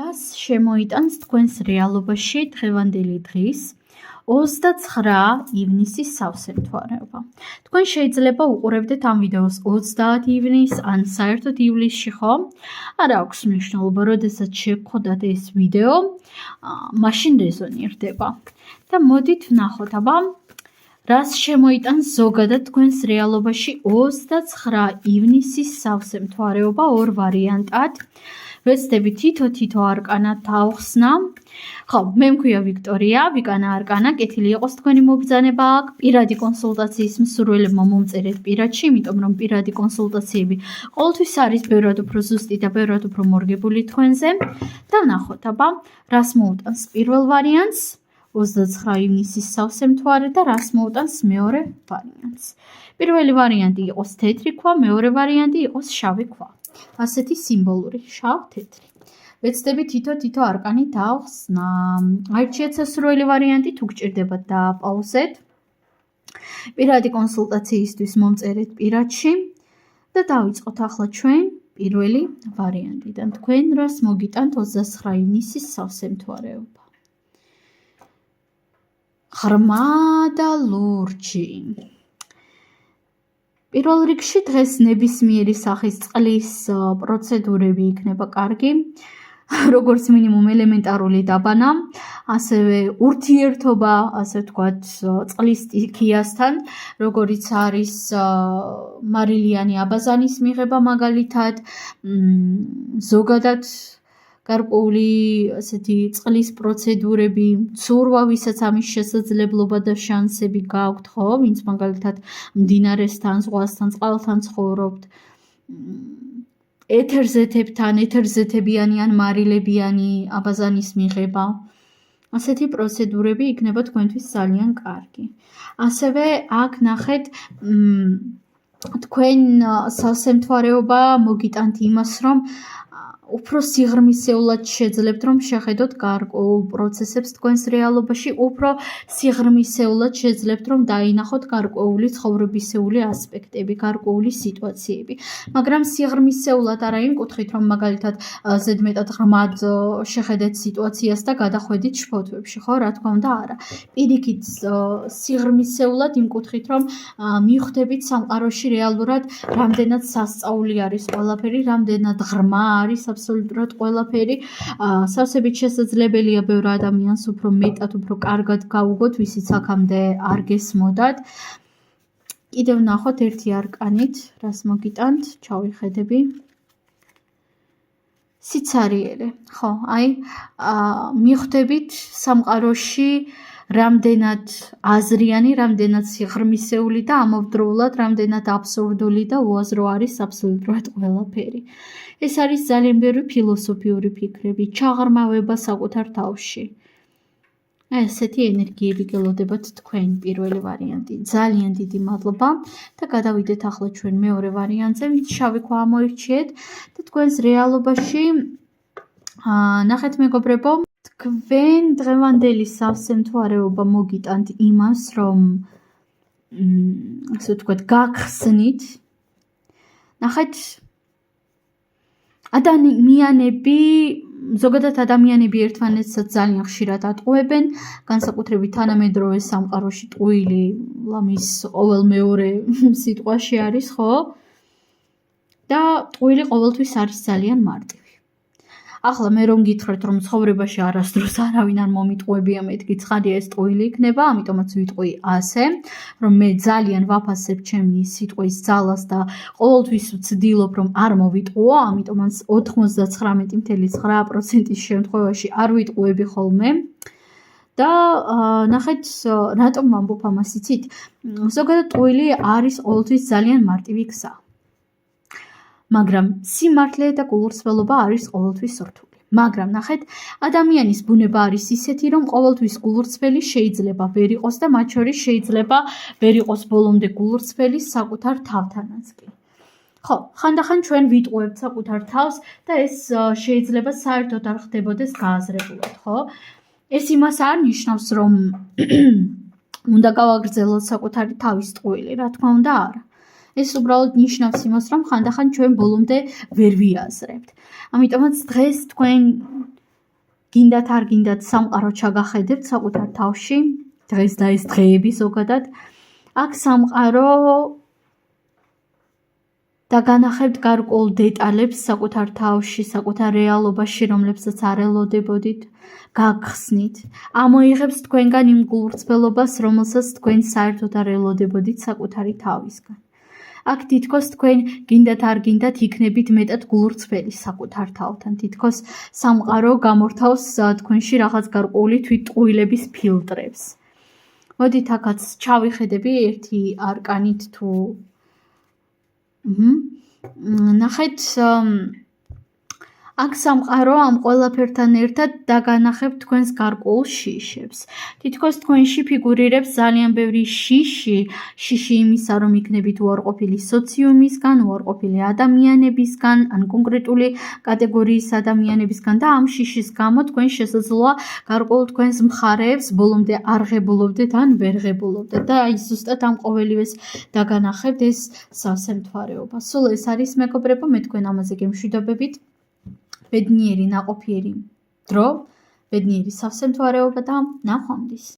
რას შემოიტანს თქვენს რეალობაში დღევანდელი დღის 29 ივნისის სავსე მთვარეობა. თქვენ შეიძლება უყურებდეთ ამ ვიდეოს 30 ივნისს ან საერთოდ ივლისში, ხო? არ აქვს მნიშვნელობა, როდესაც შეგხვდათ ეს ვიდეო, მაშინ რეზონირდება. და მოდით ვნახოთ, აბა რას შემოიტანს ზოგადად თქვენს რეალობაში 29 ივნისის სავსე მთვარეობა ორ ვარიანტად. ვეცდები თითო არკანა თავხსნა. ხო, მე მქვია ვიქტორია, ვიკანა არკანა, კეთილი იყოს თქვენი მობრძანება აქ. პირადი კონსულტაციის მსურველებმა მომწერეთ პირადში, იმიტომ რომ პირადი კონსულტაციები ყოველთვის არის ბევრად უფრო ზუსტი და ბევრად უფრო მორგებული თქვენზე. და ვნახოთ, აბა რას მოუტანს პირველ ვარიანტს 29 ივნისის სავსე მთვარე და რას მოუტანს მეორე ვარიანტს. პირველი ვარიანტი იყოს თეთრი ქვა, მეორე ვარიანტი იყოს შავი ქვა. ასეთი სიმბოლური შავ-თეთრი. ვეცდები თითო არკანი თავხსნა. აირჩიეთ სასურველი ვარიანტი, თუ გჭირდებათ დააპაუზეთ. პირადი კონსულტაციისთვის მომწერეთ პირადში და დავიწყოთ ახლა ჩვენ პირველი ვარიანტიდან. თქვენ რას მოგიტანთ 29 ივნისის სავსე მთვარეობა. ღრმა და ლურჯი. პირველ რიგში დღეს ნებისმიერი სახის წყლის პროცედურები იქნება კარგი, როგორც მინიმუმ ელემენტარული დაბანა, ასევე ურთიერთობა, ასე ვთქვათ, წყლის სტიქიასთან, როგორიც არის მარილიანი აბაზანის მიღება მაგალითად, ზოგადად გარკვეული ასეთი წყლის პროცედურები, ცურვა, ვისაც ამის შესაძლებლობა და შანსები გაქვთ, ხო, ვინც მაგალითად მდინარესთან, ზღვასთან, წყალთან ცხოვრობთ, ეთერზეთებიანი ან მარილებიანი აბაზანის მიღება. ასეთი პროცედურები იქნება თქვენთვის ძალიან კარგი. ასევე აქ ნახეთ, თქვენ სავსე მთვარეობა მოგიტანთ იმას, რომ უფრო სიღრმისეულად შეძლებთ, რომ შეხედოთ გარკვეულ პროცესებს თქვენს რეალობაში, უფრო სიღრმისეულად შეძლებთ, რომ დაინახოთ გარკვეული ცხოვრებისეული ასპექტები, გარკვეული სიტუაციები. მაგრამ სიღრმისეულად არა იმ კუთხით, რომ მაგალითად ზედმეტად ღრმად შეხედეთ სიტუაციას და გადახვედით შფოთვებში, ხო, რა თქმა უნდა, არა. პირიქით სიღრმისეულად იმ კუთხით, რომ მივხვდებით სამყაროში რეალურად რამდენად სასწაული არის ყველაფერი, რამდენად ღრმა არის აბსოლუტურად ყველაფერი. სავსებით შესაძლებელია ბევრ ადამიანს უფრო მეტად, უფრო კარგად გაუგოთ, ვისიც აქამდე არ გესმოდათ. კიდევ ვნახოთ ერთი არკანით, რას მოგიტანთ, ჩავიხედები. სიცარიელე, ხო, აი, მივხვდებით სამყაროში რამდენად აზრიანი, რამდენად სიღრმისეული და ამავდროულად რამდენად აბსურდული და უაზრო არის აბსოლუტურად ყველაფერი. ეს არის ძალიან ბევრი ფილოსოფიური ფიქრები, ჩაღრმავება საკუთარ თავში. ესეთი ენერგიები გელოდებათ თქვენ პირველი ვარიანტი. ძალიან დიდი მადლობა და გადავიდეთ ახლა ჩვენ მეორე ვარიანტზე, ვინც შავი ქვა ამოირჩიეთ და თქვენს რეალობაში ნახეთ მეგობრებო, თქვენ დღევანდელი სავსე მთვარეობა მოგიტანთ იმას, რომ ასე ვთქვათ, გახსნით. ნახეთ, ადამიანები, ზოგადად ადამიანები ერთმანეთსაც ძალიან ხშირად ატყუებენ, განსაკუთრებით თანამედროვე სამყაროში ტყუილი ლამის ყოველ მეორე სიტყვაში არის, ხო? და ტყუილი ყოველთვის არის ძალიან მარტივი. ახლა მე რომ გითხრათ, რომ ცხოვრებაში არასდროს არავინ არ მომიტყუებია, მეთქი ცხადია ეს ტყუილი იქნება, ამიტომაც ვიტყვი ასე, რომ მე ძალიან ვაფასებ ჩემი სიტყვის ძალას და ყოველთვის ვცდილობ, რომ არ მოვიტყუო, ამიტომაც 99.9%-ის შემთხვევაში არ ვიტყუები ხოლმე. და ნახეთ, რატომ ვამბობ ამას, იცით? ზოგადად ტყუილი არის ყოველთვის ძალიან მარტივი გზა. მაგრამ სიმართლე და გულურცველობა არის ყოველთვის რთული. მაგრამ ნახეთ, ადამიანის ბუნება არის ისეთი, რომ ყოველთვის გულურცველი შეიძლება ვერ იყოს და მათ შორის შეიძლება ვერ იყოს ბოლომდე გულურცველი საკუთარ თავთანაც კი. ხო, ხანდახან ჩვენ ვიტყუებთ საკუთარ თავს და ეს შეიძლება საერთოდ არ ხდებოდეს გააზრებულად, ხო? ეს იმას არ ნიშნავს, რომ უნდა გავაგრძელოთ საკუთარი თავის ტყუილი, რა თქმა უნდა, არა. ეს უბრალოდ ნიშნავს იმას, რომ ხანდახან ჩვენ ბოლომდე ვერ ვიაზრებთ. ამიტომაც დღეს თქვენ გინდათ არ გინდათ სამყარო ჩაგახედებთ საკუთარ თავში, დღეს და ეს დღეები ზოგადად. აქ სამყარო და განახებთ გარკვეულ დეტალებს საკუთარ თავში, საკუთარ რეალობაში, რომლებსაც არ ელოდებოდით, გაგხსნით. ამოიღებს თქვენგან იმ გულურწმელობას, რომელსაც თქვენ საერთოდ არ ელოდებოდით საკუთარი თავისგან. აქ თითქოს თქვენ გინდათ არ გინდათ იქნებით მეტად გულურწმელი საკუთარ თავთან. თითქოს სამყარო გამორთავს თქვენში რაღაც გარკვეული თვითტყუილების ფილტრებს. მოდით აქაც ჩავიხედები ერთი არკანით თუ ნახეთ აქ სამყარო ამ ყველაფერთან ერთად დაგანახებთ თქვენს გარკვეულ შიშებს. თითქოს თქვენში ფიგურირებს ძალიან ბევრი შიში იმისა, რომ იქნებით უარყოფილი სოციუმისგან, უარყოფილი ადამიანებისგან, ან კონკრეტული კატეგორიის ადამიანებისგან და ამ შიშის გამო თქვენ შესაძლოა გარკვეულ თქვენს მხარეებს ბოლომდე არ ღებულობდეთ ან ვერ ღებულობდეთ და აი ზუსტად ამ ყოველივეს დაგანახებთ ეს სავსე მთვარეობა. სულ ეს არის მეგობრებო, მე თქვენ ამაზე გემშვიდობებით. ბედნიერი, ნაყოფიერი დრო, ბედნიერი სავსე მთვარეობა და ნახვამდის.